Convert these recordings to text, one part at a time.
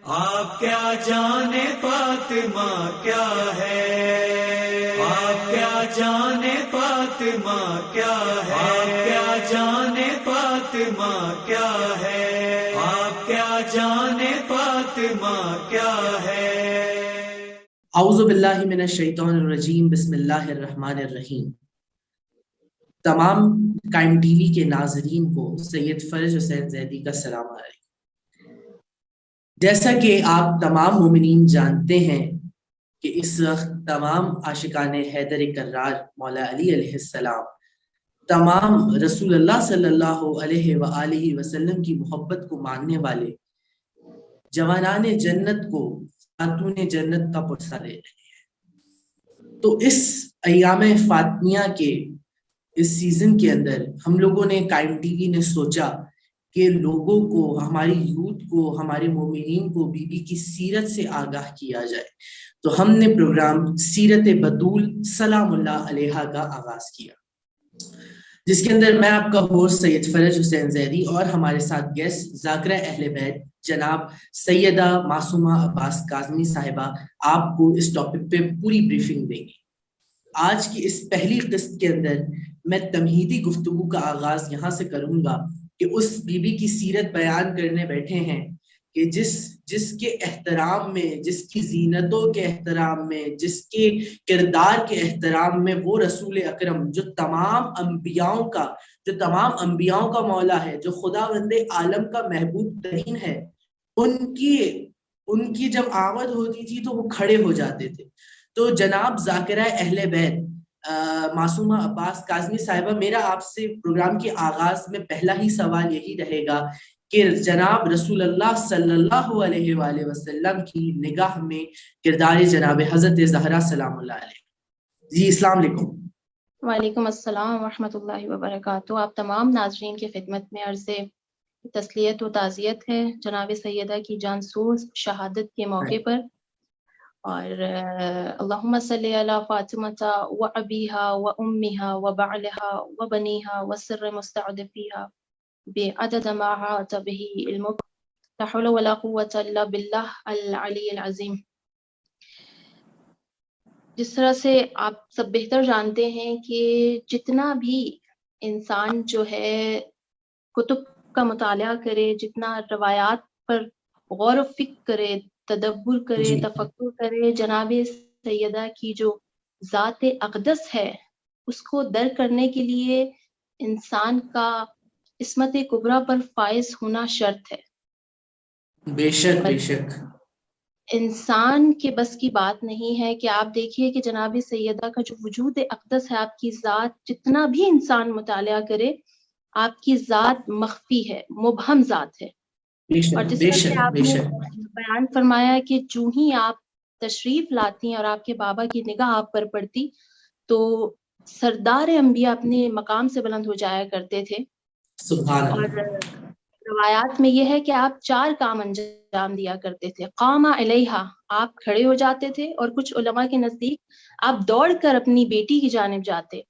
آپ کیا جانے فاطمہ کیا ہے، آپ کیا جانے فاطمہ کیا ہے، آپ کیا جانے فاطمہ کیا ہے، آپ کیا جانے فاطمہ کیا ہے۔ اعوذ باللہ من الشیطان الرجیم، بسم اللہ الرحمن الرحیم۔ تمام قائم ٹی وی کے ناظرین کو سید فرج حسین زیدی کا سلام علیکم۔ جیسا کہ آپ تمام مومنین جانتے ہیں کہ اس وقت تمام عاشقان حیدر کرار مولا علی علیہ السلام، تمام رسول اللہ صلی اللہ علیہ وآلہ وسلم کی محبت کو ماننے والے جوانان جنت کو خاتون جنت کا پرسہ دے رہے ہیں۔ تو اس ایام فاطمیہ کے اس سیزن کے اندر ہم لوگوں نے قائم ٹی وی نے سوچا کہ لوگوں کو، ہماری یوتھ کو، ہمارے مومنین کو بی بی کی سیرت سے آگاہ کیا جائے، تو ہم نے پروگرام سیرت بطول سلام اللہ علیہا کا آغاز کیا، جس کے اندر میں آپ کا ہوسٹ سید فرج حسین زیدی اور ہمارے ساتھ گیسٹ ذاکرہ اہل بیت جناب سیدہ معصومہ عباس کاظمی صاحبہ آپ کو اس ٹاپک پہ پوری بریفنگ دیں گے۔ آج کی اس پہلی قسط کے اندر میں تمہیدی گفتگو کا آغاز یہاں سے کروں گا کہ اس بی بی کی سیرت بیان کرنے بیٹھے ہیں کہ جس کے احترام میں، جس کی زینتوں کے احترام میں، جس کے کردار کے احترام میں وہ رسول اکرم جو تمام انبیاؤں کا مولا ہے، جو خداوند عالم کا محبوب ترین ہے، ان کی جب آمد ہوتی تھی تو وہ کھڑے ہو جاتے تھے۔ تو جناب ذاکرہ اہل بیت معصومہ عباس کاظمی صاحبہ، میرا آپ سے پروگرام کے آغاز میں پہلا ہی سوال یہی رہے گا کہ جناب رسول اللہ صلی اللہ علیہ وآلہ وسلم کی نگاہ میں کردار جناب حضرت زہرا سلام اللہ علیہ۔ جی السلام علیکم۔ وعلیکم السلام ورحمۃ اللہ وبرکاتہ۔ آپ تمام ناظرین کی خدمت میں عرض تسلیت و تعزیت ہے جناب سیدہ کی جانسوز شہادت کے موقع پر، اور اللہم صلی علی فاطمہ و ابیہا و امیہا و بعلہا و بنیہا و سر مستعدفیہا بعدد ما احاط بہ علمک، لا حول ولا قوۃ الا باللہ العلی العظیم۔ جس طرح سے آپ سب بہتر جانتے ہیں کہ جتنا بھی انسان جو ہے کتب کا مطالعہ کرے، جتنا روایات پر غور و فکر کرے، تدبر کرے، تفکر کرے، جناب سیدہ کی جو ذات اقدس ہے اس کو درک کرنے کے لیے انسان کا عصمت کبریٰ پر فائز ہونا شرط ہے۔ بے شک بے شک، انسان کے بس کی بات نہیں ہے کہ آپ دیکھیے کہ جناب سیدہ کا جو وجود اقدس ہے، آپ کی ذات، جتنا بھی انسان مطالعہ کرے آپ کی ذات مخفی ہے، مبہم ذات ہے۔ اور جس طرح سے آپ نے بیان فرمایا کہ جو ہی آپ تشریف لاتی اور آپ کے بابا کی نگاہ آپ پر پڑتی تو سردار انبیاء اپنے مقام سے بلند ہو جایا کرتے تھے۔ سبحان اللہ۔ اور روایات میں یہ ہے کہ آپ 4 کام انجام دیا کرتے تھے۔ قام علیہا، آپ کھڑے ہو جاتے تھے، اور کچھ علماء کے نزدیک آپ دوڑ کر اپنی بیٹی کی جانب جاتے،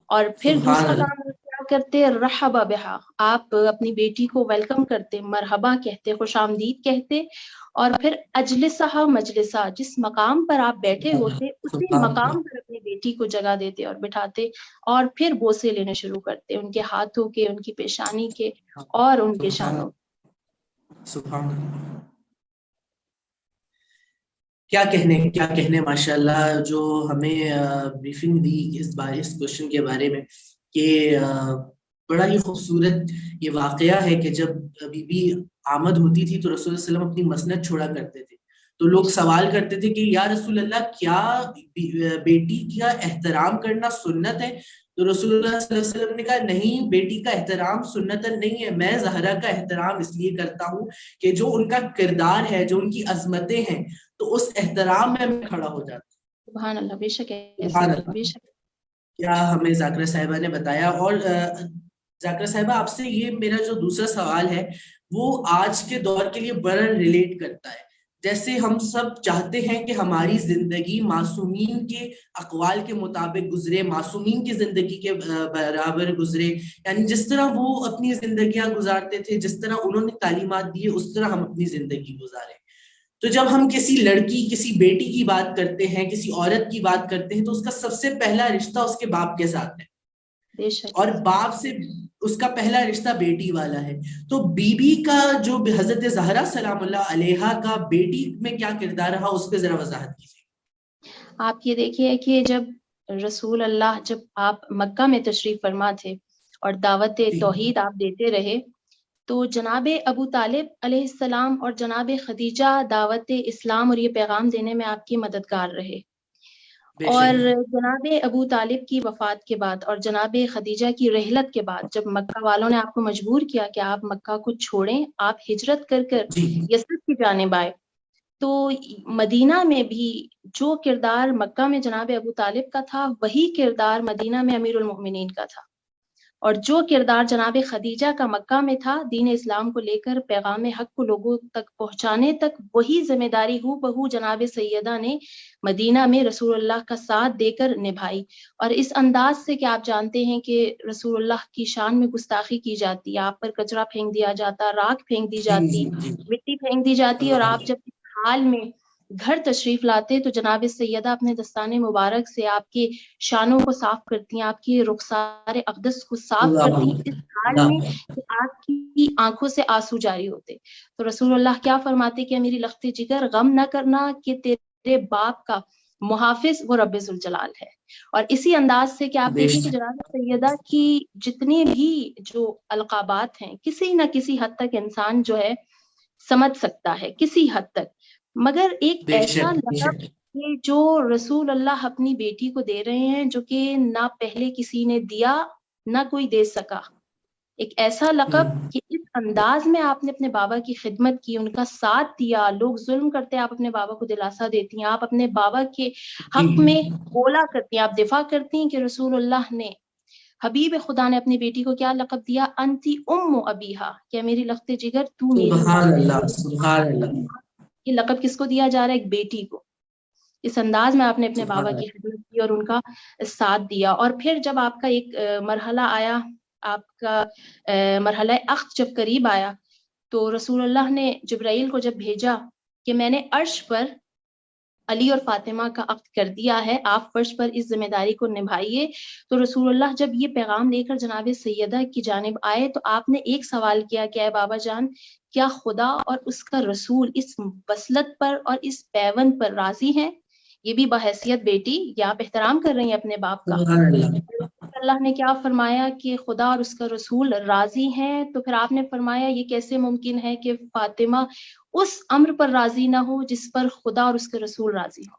اور پھر دوسرا کام کیا کرتے، رحب بہا، آپ اپنی بیٹی کو ویلکم کرتے، مرحبا کہتے، خوش آمدید کہتے، اور پھر اجلسہ مجلسہ، جس مقام پر آپ بیٹھے ہوتے اسی مقام پر اپنی بیٹی کو جگہ دیتے اور بٹھاتے، اور پھر بوسے لینے شروع کرتے، ان کے ہاتھوں کے، ان کی پیشانی کے اور ان کے شانوں۔ سبحان اللہ، کیا کہنے ماشاءاللہ، جو ہمیں بریفنگ دی اس بار اس کوشچن کے بارے میں کہ بڑا ہی خوبصورت یہ واقعہ ہے کہ جب بی بی آمد ہوتی تھی تو رسول اللہ صلی اللہ علیہ وسلم اپنی مسند چھوڑا کرتے تھے، تو لوگ سوال کرتے تھے کہ یا رسول اللہ کیا بیٹی کا احترام کرنا سنت ہے؟ تو رسول اللہ صلی اللہ علیہ وسلم نے کہا نہیں، بیٹی کا احترام سنت نہیں ہے، میں زہرا کا احترام اس لیے کرتا ہوں کہ جو ان کا کردار ہے، جو ان کی عظمتیں ہیں، تو اس احترام میں کھڑا ہو جاتا ہوں۔ سبحان اللہ، بے شک بے شک۔ کیا ہمیں ذاکرہ صاحبہ نے بتایا۔ اور ذاکرہ صاحبہ آپ سے یہ میرا جو دوسرا سوال ہے وہ آج کے دور کے لیے بڑا ریلیٹ کرتا ہے۔ جیسے ہم سب چاہتے ہیں کہ ہماری زندگی معصومین کے اقوال کے مطابق گزرے، معصومین کی زندگی کے برابر گزرے، یعنی جس طرح وہ اپنی زندگیاں گزارتے تھے، جس طرح انہوں نے تعلیمات دی اس طرح ہم اپنی زندگی گزاریں۔ تو جب ہم کسی لڑکی کسی بیٹی کی بات کرتے ہیں, کسی عورت کی بات کرتے ہیں, تو اس کا سب سے پہلا رشتہ اس کے باپ کے ساتھ ہے, بے شک. اور باپ سے اس کا پہلا رشتہ بیٹی والا ہے. تو بی بی کا جو حضرت زہرا سلام اللہ علیہا کا بیٹی میں کیا کردار رہا, اس پہ ذرا وضاحت کیجیے. آپ یہ دیکھیے کہ جب رسول اللہ جب آپ مکہ میں تشریف فرما تھے اور دعوت توحید آپ دیتے رہے, تو جناب ابو طالب علیہ السلام اور جناب خدیجہ دعوت اسلام اور یہ پیغام دینے میں آپ کی مددگار رہے. اور جناب ابو طالب کی وفات کے بعد اور جناب خدیجہ کی رحلت کے بعد جب مکہ والوں نے آپ کو مجبور کیا کہ آپ مکہ کو چھوڑیں, آپ ہجرت کر یثرب کی جانب آئے, تو مدینہ میں بھی جو کردار مکہ میں جناب ابو طالب کا تھا وہی کردار مدینہ میں امیر المؤمنین کا تھا, اور جو کردار جناب خدیجہ کا مکہ میں تھا دین اسلام کو لے کر پیغام حق کو لوگوں تک پہنچانے تک, وہی ذمہ داری ہو بہو جناب سیدہ نے مدینہ میں رسول اللہ کا ساتھ دے کر نبھائی. اور اس انداز سے کہ آپ جانتے ہیں کہ رسول اللہ کی شان میں گستاخی کی جاتی, آپ پر کچرا پھینک دیا جاتا, راکھ پھینک دی جاتی, مٹی پھینک دی جاتی, اور آپ جب حال میں گھر تشریف لاتے تو جناب سیدہ اپنے دستان مبارک سے آپ کے شانوں کو صاف کرتی ہیں, آپ کی رخسار اقدس کو صاف کرتی ہیں, اس حال میں کہ آپ کی آنکھوں سے آنسو جاری ہوتے. تو رسول اللہ کیا فرماتے کہ میری لخت جگر غم نہ کرنا کہ تیرے باپ کا محافظ وہ رب ذوالجلال ہے. اور اسی انداز سے کہ آپ دیکھیں کہ جناب سیدہ کی جتنی بھی جو القابات ہیں کسی نہ کسی حد تک انسان جو ہے سمجھ سکتا ہے کسی حد تک, مگر ایک ایسا لقب کہ جو رسول اللہ اپنی بیٹی کو دے رہے ہیں جو کہ نہ پہلے کسی نے دیا نہ کوئی دے سکا, ایک ایسا لقب کہ اس انداز میں آپ نے اپنے بابا کی خدمت کی, ان کا ساتھ دیا, لوگ ظلم کرتے آپ اپنے بابا کو دلاسا دیتی ہیں, آپ اپنے بابا کے حق میں بولا کرتی ہیں, آپ دفاع کرتی ہیں کہ رسول اللہ نے حبیب خدا نے اپنی بیٹی کو کیا لقب دیا, انتی ام ابیہا, کہ میری لخت جگر تو میری سبحان اللہ, سبحان اللہ. یہ لقب کس کو دیا جا رہا ہے, ایک بیٹی کو. اس انداز میں آپ نے اپنے بابا کی خدمت کی اور ان کا ساتھ دیا. اور پھر جب آپ کا ایک مرحلہ آیا, آپ کا مرحلہ عقد جب قریب آیا, تو رسول اللہ نے جبرائیل کو جب بھیجا کہ میں نے عرش پر علی اور فاطمہ کا عقد کر دیا ہے, آپ فرش پر اس ذمہ داری کو نبھائیے. تو رسول اللہ جب یہ پیغام لے کر جناب سیدہ کی جانب آئے تو آپ نے ایک سوال کیا کہ اے بابا جان, کیا خدا اور اس کا رسول اس وصلت پر اور اس پیوند پر راضی ہیں؟ یہ بھی بحیثیت بیٹی, یہ آپ احترام کر رہی ہیں اپنے باپ کا. اللہ نے کیا فرمایا کہ خدا اور اس کا رسول راضی ہیں. تو پھر آپ نے فرمایا یہ کیسے ممکن ہے کہ فاطمہ اس امر پر راضی نہ ہو جس پر خدا اور اس کے رسول راضی ہو.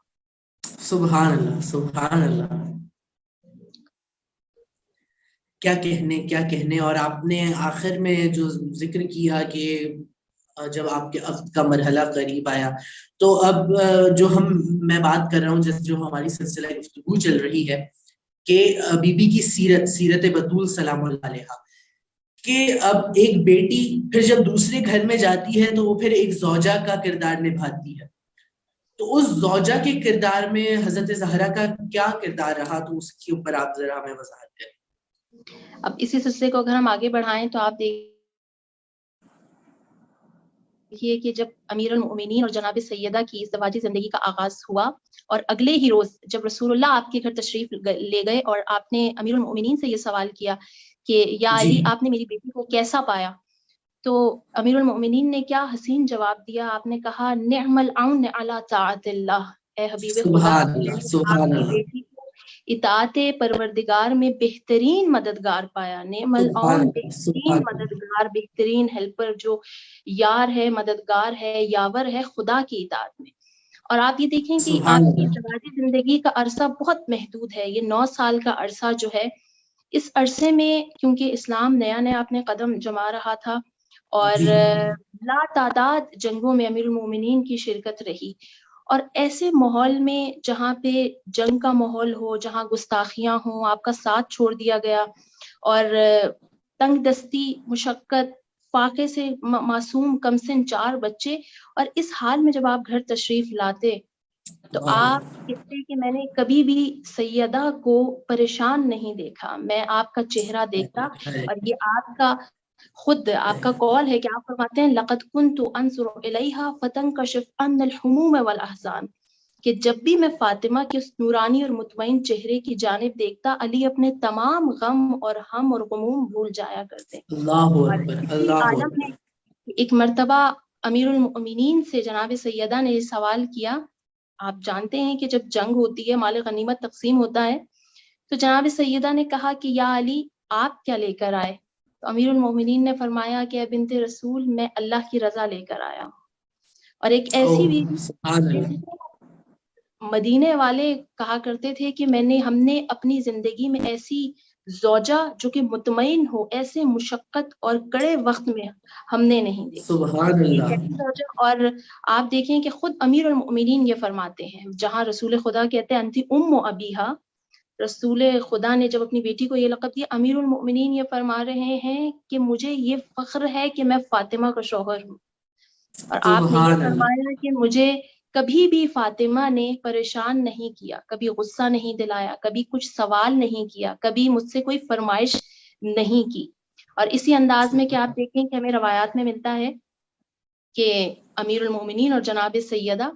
سبحان اللہ, سبحان اللہ. کیا کہنے. اور آپ نے آخر میں جو ذکر کیا کہ جب آپ کے عقد کا مرحلہ قریب آیا, تو اب جو میں بات کر رہا ہوں, جیسے جو ہماری سلسلہ گفتگو چل رہی ہے کہ بی بی کی سیرت بطول سلام اللہ علیہا, کہ اب ایک بیٹی پھر جب دوسرے گھر میں جاتی ہے تو وہ پھر ایک زوجہ کا کردار نبھاتی ہے. تو اس زوجہ کے کردار میں حضرت زہرا کا کیا کردار رہا, تو اس کے اوپر آپ ذرا ہمیں وضاحت کریں. اب اسی سلسلے کو اگر ہم آگے بڑھائیں تو آپ دیکھیے کہ جب امیر المؤمنین اور جناب سیدہ کی ازدواجی زندگی کا آغاز ہوا, اور اگلے ہی روز جب رسول اللہ آپ کے گھر تشریف لے گئے اور آپ نے امیر المؤمنین سے یہ سوال کیا کہ یا علی آپ نے میری بیٹی کو کیسا پایا, تو امیر المؤمنین نے کیا حسین جواب دیا. آپ نے کہا نعم العون علی طاعت اللہ, اے حبیب خدا آپ کی بیٹی کو اطاعت پروردگار میں بہترین مددگار پایا. نعم العون, بہترین مددگار, بہترین ہیلپر, جو یار ہے, مددگار ہے, یاور ہے خدا کی اطاعت میں. اور آپ یہ دیکھیں کہ آپ کی ازدواجی زندگی کا عرصہ بہت محدود ہے, یہ 9 سال کا عرصہ جو ہے, اس عرصے میں کیونکہ اسلام نیا نیا اپنے قدم جما رہا تھا اور لا تعداد جنگوں میں امیر المومنین کی شرکت رہی, اور ایسے ماحول میں جہاں پہ جنگ کا ماحول ہو, جہاں گستاخیاں ہوں, آپ کا ساتھ چھوڑ دیا گیا, اور تنگ دستی, مشقت, فاقے سے معصوم کمسن 4 بچے, اور اس حال میں جب آپ گھر تشریف لاتے تو آپ کہتے کہ میں نے کبھی بھی سیدہ کو پریشان نہیں دیکھا, میں آپ کا چہرہ دیکھا, اور یہ آپ کا خود آپ کا قول ہے کہ آپ فرماتے ہیں لقد كنت انظر الیہا فتنکشف عن الحموم والاحزان، کہ جب بھی میں فاطمہ کے اس نورانی اور مطمئن چہرے کی جانب دیکھتا، علی اپنے تمام غم اور ہم اور غموم بھول جایا کرتے. اللہ اور اکبر، اسی اللہ عالم اکبر. میں ایک مرتبہ امیر المؤمنین سے جناب سیدہ نے یہ سوال کیا. آپ جانتے ہیں کہ جب جنگ ہوتی ہے، مال غنیمت تقسیم ہوتا ہے، تو جناب سیدہ نے کہا کہ یا علی آپ کیا لے کر آئے؟ تو امیر المومنین نے فرمایا کہ اے بنت رسول، میں اللہ کی رضا لے کر آیا. اور ایک ایسی بھی سبحان اللہ. مدینے والے کہا کرتے تھے کہ ہم نے اپنی زندگی میں ایسی زوجہ جو کہ مطمئن ہو، ایسے مشقت اور کڑے وقت میں ہم نے نہیں دیکھی. سبحان اللہ. ایسی زوجہ. اور آپ دیکھیں کہ خود امیر المؤمنین یہ فرماتے ہیں، جہاں رسول خدا کہتے ہیں انتی ام ابیہا، رسول خدا نے جب اپنی بیٹی کو یہ لقب دیا، امیر المؤمنین یہ فرما رہے ہیں کہ مجھے یہ فخر ہے کہ میں فاطمہ کا شوہر ہوں. اور آپ نے یہ سبحان اللہ. فرمایا کہ مجھے کبھی بھی فاطمہ نے پریشان نہیں کیا، کبھی غصہ نہیں دلایا، کبھی کچھ سوال نہیں کیا، کبھی مجھ سے کوئی فرمائش نہیں کی. اور اسی انداز میں کہ آپ دیکھیں کہ ہمیں روایات میں ملتا ہے کہ امیر المومنین اور جناب سیدہ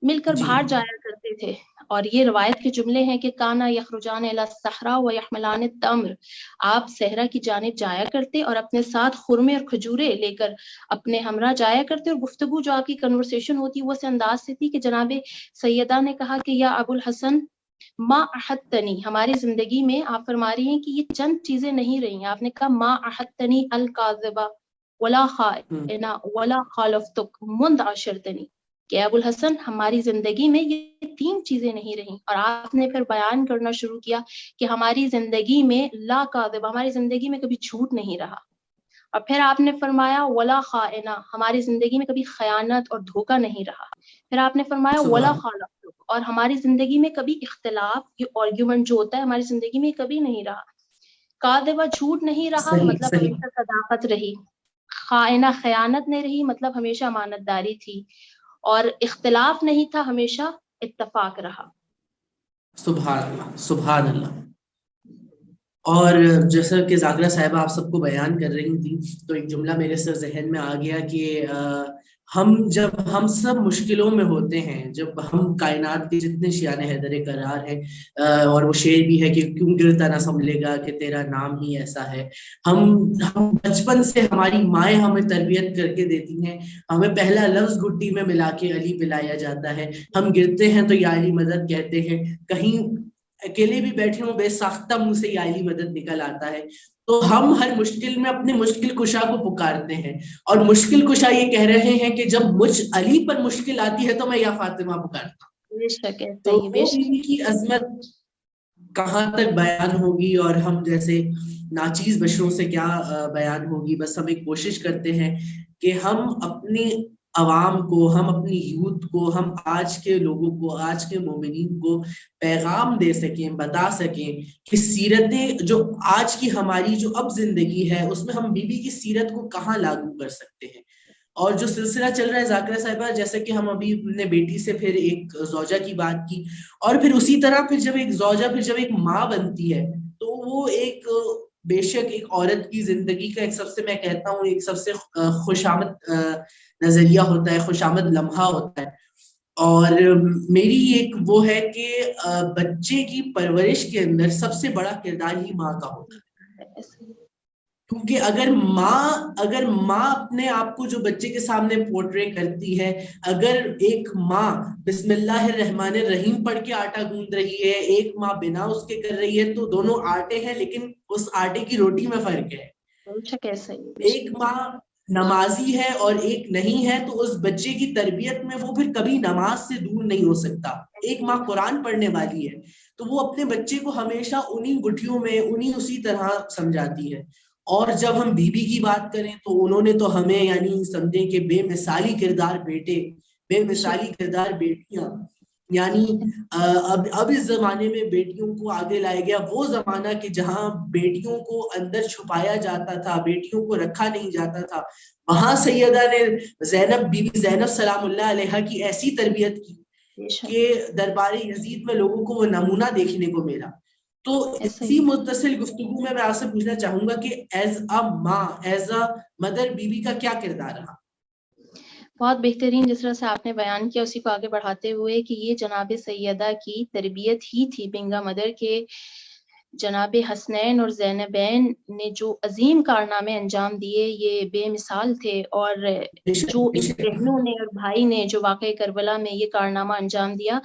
مل کر جی. باہر جایا کرتے تھے. اور یہ روایت کے جملے ہیں کہ کانا یخرجان الی الصحراء ویحملان التمر، آپ صحرا کی جانب جایا کرتے اور اپنے ساتھ خرمے اور کھجورے لے کر اپنے ہمراہ جایا کرتے. اور گفتگو جو آپ کی کنورسیشن ہوتی وہ اس انداز سے تھی کہ جناب سیدہ نے کہا کہ یا ابو الحسن ما احدتنی، ہماری زندگی میں آپ فرما رہی ہیں کہ یہ چند چیزیں نہیں رہی. آپ نے کہا ما احدتنی الکاذبہ ولا خائنہ ولا خالفتک منذ عشرتنی، کہ ابو الحسن ہماری زندگی میں یہ 3 چیزیں نہیں رہیں. اور آپ نے پھر بیان کرنا شروع کیا کہ ہماری زندگی میں لا کاذب، ہماری زندگی میں کبھی جھوٹ نہیں رہا. اور پھر آپ نے فرمایا ولا خائنہ، ہماری زندگی میں کبھی خیانت اور دھوکہ نہیں رہا. پھر آپ نے فرمایا ولا خالفتک، اور ہماری زندگی میں کبھی اختلاف، یہ آرگیومنٹ جو ہوتا ہے ہماری زندگی میں کبھی نہیں رہا. کاذبہ جھوٹ نہیں رہا صحیح مطلب صحیح. ہمیشہ صداقت رہی، خائنہ خیانت نہیں رہی مطلب ہمیشہ امانت داری تھی، اور اختلاف نہیں تھا ہمیشہ اتفاق رہا. سبحان اللہ، سبحان اللہ. اور جیسا کہ ذاکرہ صاحبہ آپ سب کو بیان کر رہی تھی تو ایک جملہ میرے سر ذہن میں آ گیا کہ ہم سب مشکلوں میں ہوتے ہیں، جب ہم کائنات کے جتنے شیان حیدر کرار ہیں، اور وہ شعر بھی ہے کہ کیوں گرتا نہ سنبھلے گا کہ تیرا نام ہی ایسا ہے. ہم بچپن سے ہماری مائیں ہمیں تربیت کر کے دیتی ہیں، ہمیں پہلا لفظ گھٹی میں ملا کے علی پلایا جاتا ہے. ہم گرتے ہیں تو یا علی مدد کہتے ہیں، کہیں اکیلے بھی بیٹھے ہوں بے ساختہ منہ سے یا علی مدد نکل آتا ہے. تو ہم ہر مشکل میں اپنے مشکل کشا کو پکارتے ہیں، اور مشکل کشا یہ کہہ رہے ہیں کہ جب مجھ علی پر مشکل آتی ہے تو میں یا فاطمہ پکارتا ہوں. بے شک ہے، تو صحیح، بے وہ شک. بیوی کی عظمت کہاں تک بیان ہوگی اور ہم جیسے ناچیز بشروں سے کیا بیان ہوگی. بس ہم ایک کوشش کرتے ہیں کہ ہم اپنی عوام کو، ہم اپنی یوتھ کو، ہم آج کے لوگوں کو، آج کے مومنین کو پیغام دے سکیں، بتا سکیں کہ سیرتیں جو آج کی ہماری جو اب زندگی ہے اس میں ہم بی بی کی سیرت کو کہاں لاگو کر سکتے ہیں. اور جو سلسلہ چل رہا ہے ذاکرہ صاحبہ، جیسے کہ ہم ابھی اپنے بیٹی سے پھر ایک زوجہ کی بات کی، اور پھر اسی طرح پھر جب ایک زوجہ پھر جب ایک ماں بنتی ہے تو وہ ایک بے شک ایک عورت کی زندگی کا ایک سب سے، میں کہتا ہوں ایک سب سے خوش آمد نظریہ ہوتا ہے، خوش آمد لمحہ ہوتا ہے. اور میری ایک وہ ہے کہ بچے کی پرورش کے اندر سب سے بڑا کردار ہی ماں کا ہوتا ہے. کیونکہ اگر ماں اپنے آپ کو جو بچے کے سامنے پورٹرے کرتی ہے، اگر ایک ماں بسم اللہ الرحمن الرحیم پڑھ کے آٹا گوندھ رہی ہے، ایک ماں بنا اس کے کر رہی ہے، تو دونوں آٹے ہیں لیکن اس آٹے کی روٹی میں فرق ہے. ایک ماں نمازی ہے اور ایک نہیں ہے تو اس بچے کی تربیت میں وہ پھر کبھی نماز سے دور نہیں ہو سکتا. ایک ماں قرآن پڑھنے والی ہے تو وہ اپنے بچے کو ہمیشہ انہی گٹھیوں میں اسی طرح سمجھاتی ہے. اور جب ہم بی بی کی بات کریں تو انہوں نے تو ہمیں یعنی سمجھیں کہ بے مثالی کردار بیٹے، بے مثالی کردار بیٹیاں، یعنی اب اس زمانے میں بیٹیوں کو آگے لائے گیا وہ زمانہ کہ جہاں بیٹیوں کو اندر چھپایا جاتا تھا، بیٹیوں کو رکھا نہیں جاتا تھا. وہاں سیدہ نے زینب بی بی زینب سلام اللہ علیہا کی ایسی تربیت کی کہ دربار یزید میں لوگوں کو وہ نمونہ دیکھنے کو ملا تو اسی متصل گفتگو میں آپ سے پوچھنا چاہوں گا کہ ایز اے ماں، ایز اے مدر، بی بی کا کیا کردار رہا؟ بہت بہترین جس طرح سے آپ نے بیان کیا اسی کو آگے بڑھاتے ہوئے کہ یہ جناب سیدہ کی تربیت ہی تھی بینگا مدر کے جناب حسنین اور زینبین نے جو عظیم کارنامے انجام دیے یہ بے مثال تھے، اور جو ان بہنوں نے اور بھائی نے جو واقع کربلا میں یہ کارنامہ انجام دیا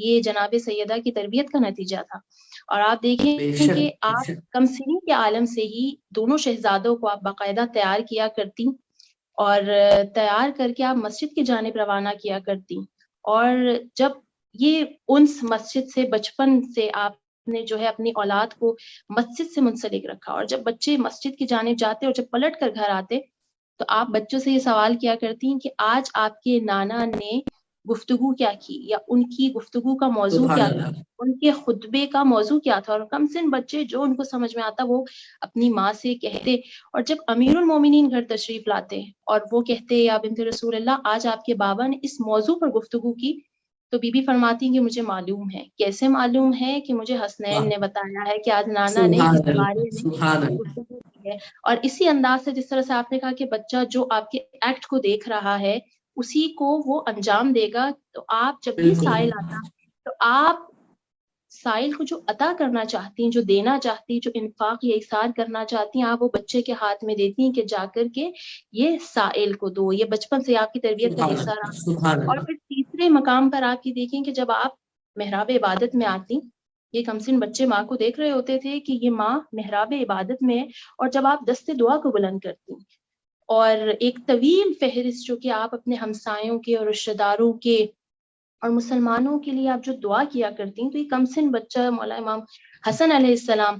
یہ جناب سیدہ کی تربیت کا نتیجہ تھا۔ اور آپ دیکھیں کہ آپ کم سنی کے عالم سے ہی دونوں شہزادوں کو آپ باقاعدہ تیار کیا کرتی اور تیار کر کے آپ مسجد کی جانب روانہ کیا کرتی، اور جب یہ انس مسجد سے بچپن سے آپ نے جو ہے اپنی اولاد کو مسجد سے منسلک رکھا، اور جب بچے مسجد کی جانب جاتے اور جب پلٹ کر گھر آتے تو آپ بچوں سے یہ سوال کیا کرتی ہیں کہ آج آپ کے نانا نے گفتگو کیا کی، یا ان کی گفتگو کا موضوع کیا تھا، ان کے خطبے کا موضوع کیا تھا، اور کم سن بچے جو ان کو سمجھ میں آتا وہ اپنی ماں سے کہتے، اور جب امیر المومنین گھر تشریف لاتے اور وہ کہتے یا بنت رسول اللہ آج آپ کے بابا نے اس موضوع پر گفتگو کی، تو بی بی فرماتی کہ مجھے معلوم ہے۔ کیسے معلوم ہے؟ کہ مجھے حسنین نے بتایا ہے کہ آج نانا نے اس بارے میں گفتگو کی ہے۔ اور اسی انداز سے جس طرح سے آپ نے کہا کہ بچہ جو آپ کے ایکٹ کو دیکھ رہا ہے اسی کو وہ انجام دے گا، تو آپ جب بھی سائل آتا تو آپ سائل کو جو عطا کرنا چاہتی ہیں، جو دینا چاہتی ہیں، جو انفاق یا احسان کرنا چاہتی ہیں، آپ وہ بچے کے ہاتھ میں دیتی ہیں کہ جا کر کے یہ سائل کو دو۔ یہ بچپن سے آپ کی تربیت کا حصہ رہا۔ اور پھر تیسرے مقام پر آپ کی دیکھیں کہ جب آپ محراب عبادت میں آتی، یہ کمسن بچے ماں کو دیکھ رہے ہوتے تھے کہ یہ ماں محراب عبادت میں ہے، اور جب آپ دست دعا کو بلند کرتی اور ایک طویل فہرست جو کہ آپ اپنے ہمسایوں کے اور رشتہ داروں کے اور مسلمانوں کے لیے آپ جو دعا کیا کرتی ہیں، تو یہ کمسن بچہ مولا امام حسن علیہ السلام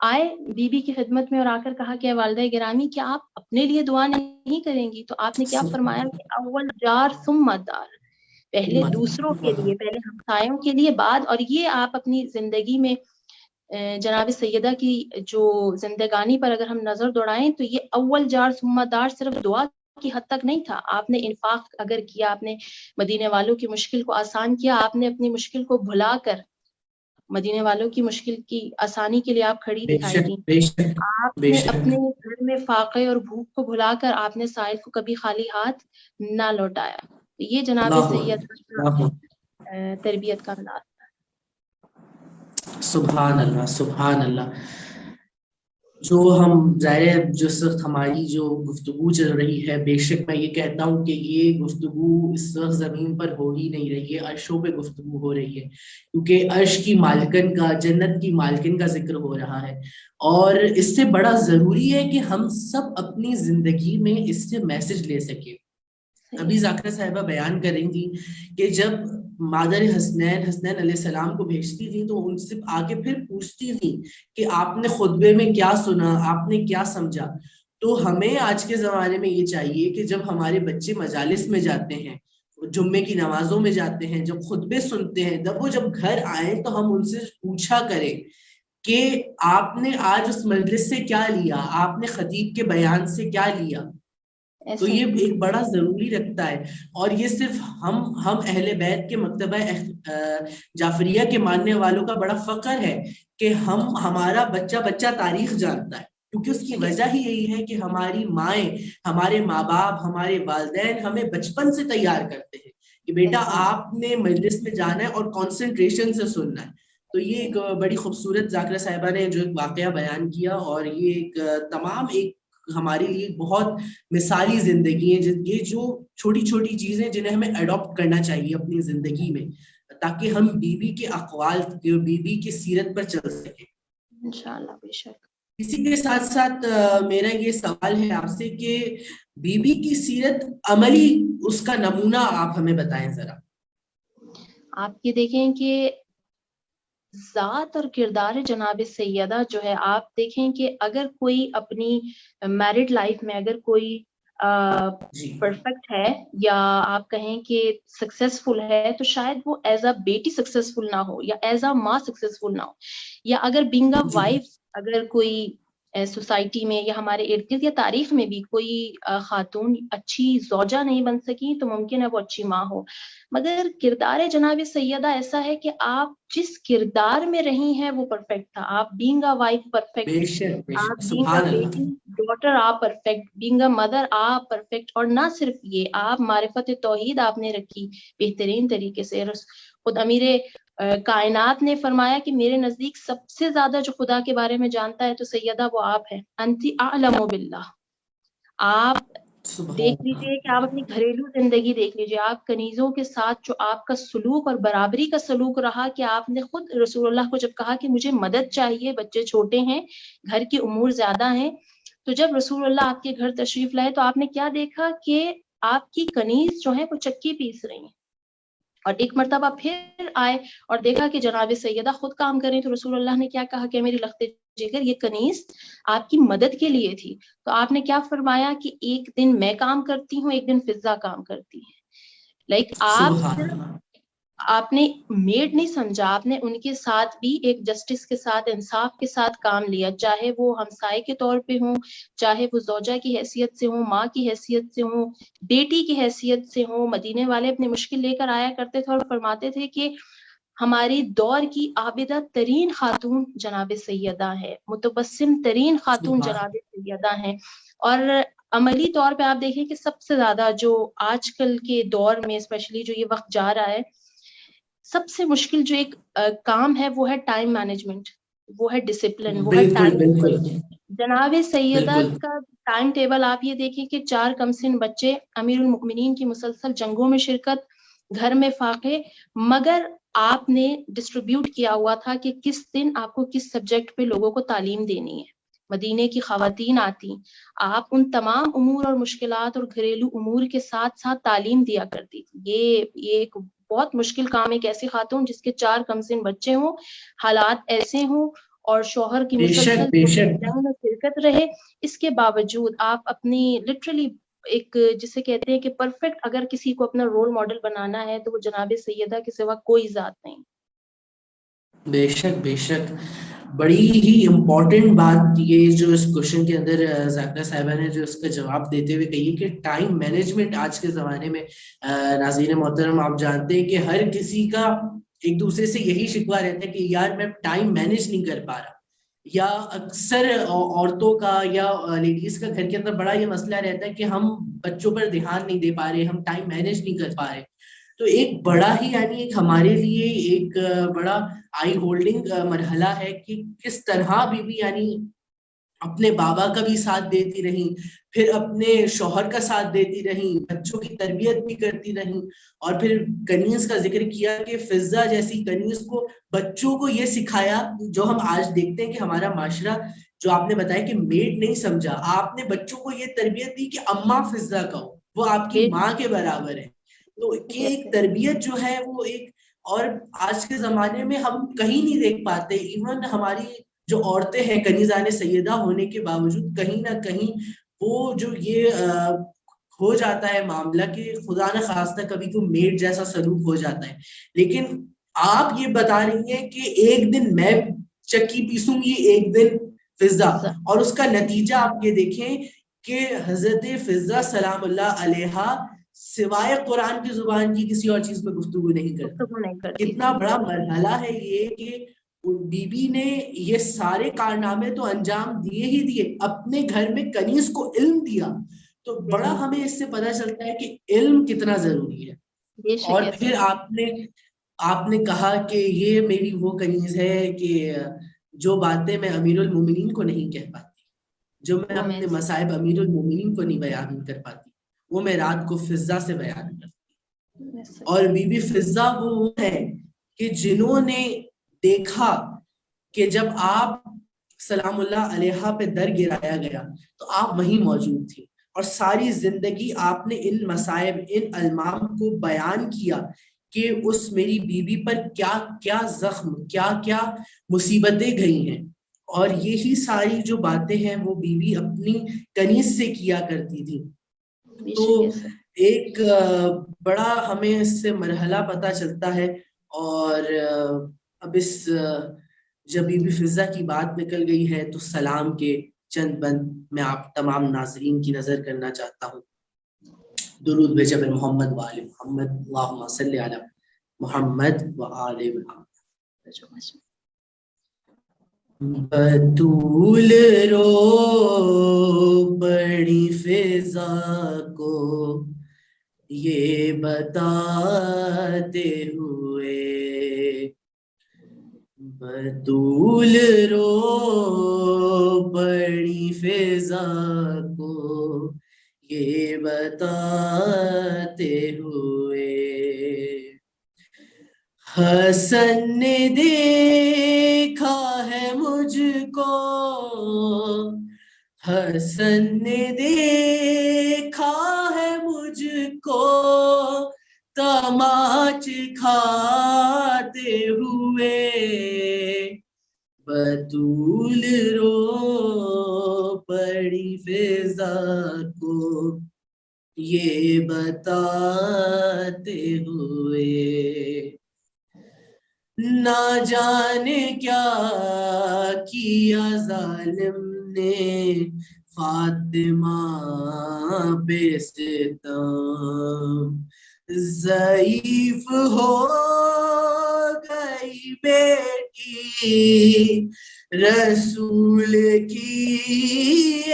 آئے بی بی کی خدمت میں اور آ کر کہا کہ والدہ گرامی کیا آپ اپنے لیے دعا نہیں کریں گی؟ تو آپ نے کیا فرمایا کہ اول جار ثم دار، پہلے دوسروں کے لیے، پہلے ہمسایوں کے لیے بعد۔ اور یہ آپ اپنی زندگی میں جناب سیدہ کی جو زندگانی پر اگر ہم نظر دوڑائیں تو یہ اول جار ثم دار صرف دعا کی حد تک نہیں تھا۔ آپ نے انفاق اگر کیا، آپ نے مدینے والوں کی مشکل کو آسان کیا، آپ نے اپنی مشکل کو بھلا کر مدینے والوں کی مشکل کی آسانی کے لیے آپ کھڑی دکھائی دی۔ آپ نے اپنے گھر میں فاقے اور بھوک کو بھلا کر آپ نے سائل کو کبھی خالی ہاتھ نہ لوٹایا۔ یہ جناب سید تربیت کا انداز۔ سبحان اللہ، سبحان اللہ۔ جو ہم ظاہر جس وقت ہماری جو گفتگو چل رہی ہے، بے شک میں یہ کہتا ہوں کہ یہ گفتگو اس وقت زمین پر ہو ہی نہیں رہی ہے، عرشوں پہ گفتگو ہو رہی ہے، کیونکہ عرش کی مالکن کا، جنت کی مالکن کا ذکر ہو رہا ہے، اور اس سے بڑا ضروری ہے کہ ہم سب اپنی زندگی میں اس سے میسج لے سکیں۔ ابھی ذاکرہ صاحبہ بیان کریں گی کہ جب مادر حسنین علیہ السلام کو بھیجتی تھی تو ان سے آگے پھر پوچھتی تھی کہ آپ نے خطبے میں کیا سنا، آپ نے کیا سمجھا۔ تو ہمیں آج کے زمانے میں یہ چاہیے کہ جب ہمارے بچے مجالس میں جاتے ہیں، جمعے کی نمازوں میں جاتے ہیں، جب خطبے سنتے ہیں، جب گھر آئیں تو ہم ان سے پوچھا کریں کہ آپ نے آج اس مجلس سے کیا لیا، آپ نے خطیب کے بیان سے کیا لیا۔ تو یہ ایک بڑا ضروری رکھتا ہے، اور یہ صرف ہم اہل بیت کے مکتبہ جعفریہ کے ماننے والوں کا بڑا فخر ہے کہ ہمارا بچہ تاریخ جانتا ہے، کیونکہ اس کی وجہ ہی یہی ہے کہ ہماری مائیں، ہمارے ماں باپ، ہمارے والدین ہمیں بچپن سے تیار کرتے ہیں کہ بیٹا آپ نے مجلس میں جانا ہے اور کانسنٹریشن سے سننا ہے۔ تو یہ ایک بڑی خوبصورت ذاکرہ صاحبہ نے جو ایک واقعہ بیان کیا، اور یہ ایک تمام ایک ہمارے لیے بہت مثالی زندگی ہے، یہ جو چھوٹی چھوٹی چیزیں جنہیں ہمیں اڈاپٹ کرنا چاہیے اپنی زندگی میں، تاکہ ہم بی بی کے اقوال، بی بی کی سیرت پر چل سکیں انشاءاللہ۔ بے شک۔ اسی کے ساتھ ساتھ میرا یہ سوال ہے آپ سے کہ بی بی کی سیرت عملی، اس کا نمونہ آپ ہمیں بتائیں ذرا۔ آپ یہ دیکھیں کہ ذات اور کردار جناب سیدہ جو ہے، آپ دیکھیں کہ اگر کوئی اپنی میرڈ لائف میں اگر کوئی پرفیکٹ ہے یا آپ کہیں کہ سکسیسفل ہے، تو شاید وہ ایز اے بیٹی سکسیسفل نہ ہو، یا ایز اے ماں سکسیسفل نہ ہو، یا اگر بینگ اے وائف اگر کوئی سوسائٹی میں یا ہمارے ارد گرد یا تاریخ میں بھی کوئی خاتون اچھی زوجہ نہیں بن سکی تو ممکن ہے وہ اچھی ماں ہو، مگر کردار جناب سیدہ ایسا ہے کہ آپ جس کردار میں رہی ہیں وہ پرفیکٹ تھا. آپ بینگ اے وائف پرفیکٹ، بے شک بے آپ شک، بینگ اے سبحان اللہ. بیٹی ڈاٹر آپ پرفیکٹ، بینگ اے مدر آپ پرفیکٹ. اور نہ صرف یہ، آپ معرفت توحید آپ نے رکھی بہترین طریقے سے. خود امیر کائنات نے فرمایا کہ میرے نزدیک سب سے زیادہ جو خدا کے بارے میں جانتا ہے تو سیدہ وہ آپ ہے. انتی اعلم باللہ. آپ دیکھ سبحان لیجئے کہ آپ اپنی گھریلو زندگی دیکھ لیجئے، آپ کنیزوں کے ساتھ جو آپ کا سلوک اور برابری کا سلوک رہا، کہ آپ نے خود رسول اللہ کو جب کہا کہ مجھے مدد چاہیے، بچے چھوٹے ہیں، گھر کے امور زیادہ ہیں، تو جب رسول اللہ آپ کے گھر تشریف لائے تو آپ نے کیا دیکھا کہ آپ کی کنیز جو ہے وہ چکی پیس رہی ہیں. اور ایک مرتبہ پھر آئے اور دیکھا کہ جناب سیدہ خود کام کریں تو رسول اللہ نے کیا کہا کہ میری لخت جگر یہ کنیز آپ کی مدد کے لیے تھی. تو آپ نے کیا فرمایا کہ ایک دن میں کام کرتی ہوں، ایک دن فضا کام کرتی ہے. لائک آپ سبحان صرف اللہ. آپ نے میڈ نہیں سمجھا، آپ نے ان کے ساتھ بھی ایک جسٹس کے ساتھ، انصاف کے ساتھ کام لیا، چاہے وہ ہمسائے کے طور پہ ہوں، چاہے وہ زوجہ کی حیثیت سے ہوں، ماں کی حیثیت سے ہوں، بیٹی کی حیثیت سے ہوں. مدینے والے اپنی مشکل لے کر آیا کرتے تھے اور فرماتے تھے کہ ہماری دور کی عابدہ ترین خاتون جناب سیدہ ہے، متبسم ترین خاتون سبحان جناب سیدہ ہیں. اور عملی طور پہ آپ دیکھیں کہ سب سے زیادہ جو آج کل کے دور میں اسپیشلی جو یہ وقت جا رہا ہے، سب سے مشکل جو ایک کام ہے وہ ہے ٹائم مینجمنٹ، وہ ہے ڈسپلن، وہ ہے بالکل ٹائم بالکل ٹیبل. جناب سیدہ بالکل. کا ٹائم ٹیبل آپ یہ دیکھیں کہ 4 کم سن بچے، امیر المؤمنین کی مسلسل جنگوں میں شرکت، گھر میں فاقے، مگر آپ نے ڈسٹریبیوٹ کیا ہوا تھا کہ کس دن آپ کو کس سبجیکٹ پہ لوگوں کو تعلیم دینی ہے. مدینے کی خواتین آتی، آپ ان تمام امور اور مشکلات اور گھریلو امور کے ساتھ ساتھ تعلیم دیا کرتی تھی. یہ ایک بہت مشکل کام ہے، ایک ایسی خاتون جس کے 4 کم سن بچے ہوں، حالات ایسے ہوں اور شوہر کی بے شک مسلسل بے شک. جنگ میں شرکت رہے، اس کے باوجود آپ اپنی لٹرلی ایک جسے کہتے ہیں کہ پرفیکٹ اگر کسی کو اپنا رول ماڈل بنانا ہے تو وہ جناب سیدہ کے سوا کوئی ذات نہیں. بے شک بے شک. بڑی ہی امپورٹنٹ بات یہ جو اس کوشچن کے اندر ذاکرہ صاحبہ نے جو اس کا جواب دیتے ہوئے کہی کہ ٹائم مینجمنٹ آج کے زمانے میں، ناظرین محترم آپ جانتے ہیں کہ ہر کسی کا ایک دوسرے سے یہی شکوہ رہتا ہے کہ یار میں ٹائم مینج نہیں کر پا رہا، یا اکثر عورتوں کا یا لیڈیز کا گھر کے اندر بڑا یہ مسئلہ رہتا ہے کہ ہم بچوں پر دھیان نہیں دے پا رہے، ہم ٹائم مینج نہیں کر پا رہے. تو ایک بڑا ہی یعنی ایک ہمارے لیے ایک بڑا آئی ہولڈنگ مرحلہ ہے کہ کس طرح بیوی یعنی اپنے بابا کا بھی ساتھ دیتی رہی، پھر اپنے شوہر کا ساتھ دیتی رہی، بچوں کی تربیت بھی کرتی رہی، اور پھر کنیز کا ذکر کیا کہ فضہ جیسی کنیز کو بچوں کو یہ سکھایا جو ہم آج دیکھتے ہیں کہ ہمارا معاشرہ جو آپ نے بتایا کہ میڈ نہیں سمجھا، آپ نے بچوں کو یہ تربیت دی کہ اماں فضہ کہو، وہ آپ کی ماں کے برابر ہے. تو یہ ایک تربیت جو ہے وہ ایک، اور آج کے زمانے میں ہم کہیں نہیں دیکھ پاتے، ایون ہماری جو عورتیں ہیں کنیزان سیدہ ہونے کے باوجود کہیں نہ کہیں وہ جو یہ ہو جاتا ہے معاملہ کہ خدا نہ خواستہ کبھی تو میڈ جیسا سلوک ہو جاتا ہے. لیکن آپ یہ بتا رہی ہیں کہ ایک دن میں چکی پیسوں گی، ایک دن فضہ، اور اس کا نتیجہ آپ یہ دیکھیں کہ حضرت فضہ سلام اللہ علیہا سوائے قرآن کی زبان کی کسی اور چیز پہ گفتگو نہیں کرتی. کتنا بڑا مرحلہ ہے یہ کہ بی بی نے یہ سارے کارنامے تو انجام دیے ہی دیے، اپنے گھر میں کنیز کو علم دیا. تو بڑا ہمیں اس سے پتہ چلتا ہے کہ علم کتنا ضروری ہے. اور پھر آپ نے کہا کہ یہ میری وہ کنیز ہے کہ جو باتیں میں امیر المومنین کو نہیں کہہ پاتی، جو میں اپنے مصائب امیر المومنین کو نہیں بیان کر پاتی، وہ میں رات کو فضہ سے بیان کرتی. اور بی بی فضہ وہ ہے کہ جنہوں نے دیکھا کہ جب آپ سلام اللہ علیہا پہ در گرایا گیا تو آپ وہیں موجود تھی، اور ساری زندگی آپ نے ان مصائب، ان المام کو بیان کیا کہ اس میری بیوی پر کیا کیا زخم، کیا کیا مصیبتیں گئی ہیں. اور یہی ساری جو باتیں ہیں وہ بیوی اپنی کنیز سے کیا کرتی تھی. تو ایک بڑا ہمیں اس سے مرحلہ پتہ چلتا ہے. اور اب اس جب بی بی فضہ کی بات نکل گئی ہے تو سلام کے چند بند میں آپ تمام ناظرین کی نظر کرنا چاہتا ہوں. درود بھیجا بر محمد و آل محمد، اللہم صلی علی محمد و آل محمد. بطول رو بڑی فضا کو یہ بتاتے ہوئے، بطول رو بڑی فضا کو یہ بتاتے ہوئے، حسن نے دیکھا ہے مجھ کو، حسن نے دیکھا ہے مجھ کو تماچ کھاتے ہوئے، بطول رو بڑی فضا کو یہ بتاتے ہوئے، نہ جانے کیا کیا ظالم نے فاطمہ بے ستم، ضعیف ہو گئی بیٹی رسول کی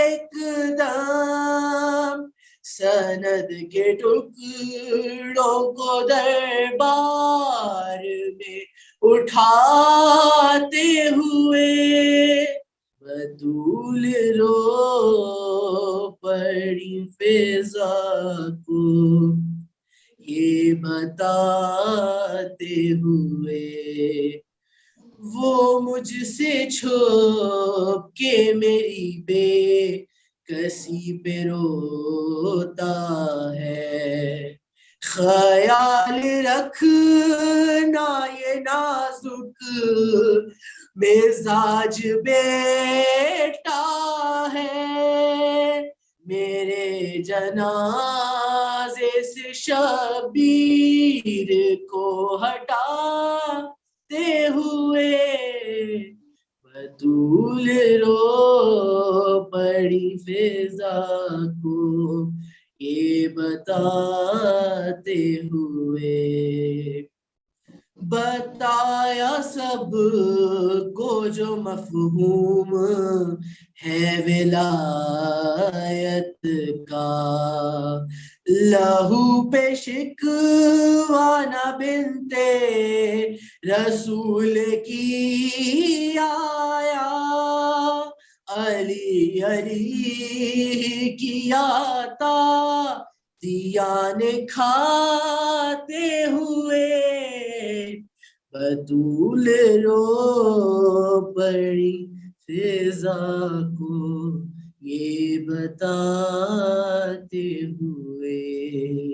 ایک دم، سند کے ٹکڑوں کو دربار میں اٹھاتے ہوئے، بطول رو بڑی فضا کو یہ بتاتے ہوئے، وہ مجھ سے چھپ کے میری بے کسی پہ روتا ہے، خیال رکھنا یہ نازک مزاج بیٹا ہے، میرے جنازے سے شبیر کو ہٹاتے ہوئے، بطول رو بڑی فضا کو یہ بتاتے ہوئے، بتایا سب کو جو مفہوم ہے ولایت کا، لہو پہ شکوانہ بنتے رسول کی آیا، علی علی کیا تا دیان کھاتے ہوئے، بطول رو بڑی فضا کو یہ بتاتے ہوئے.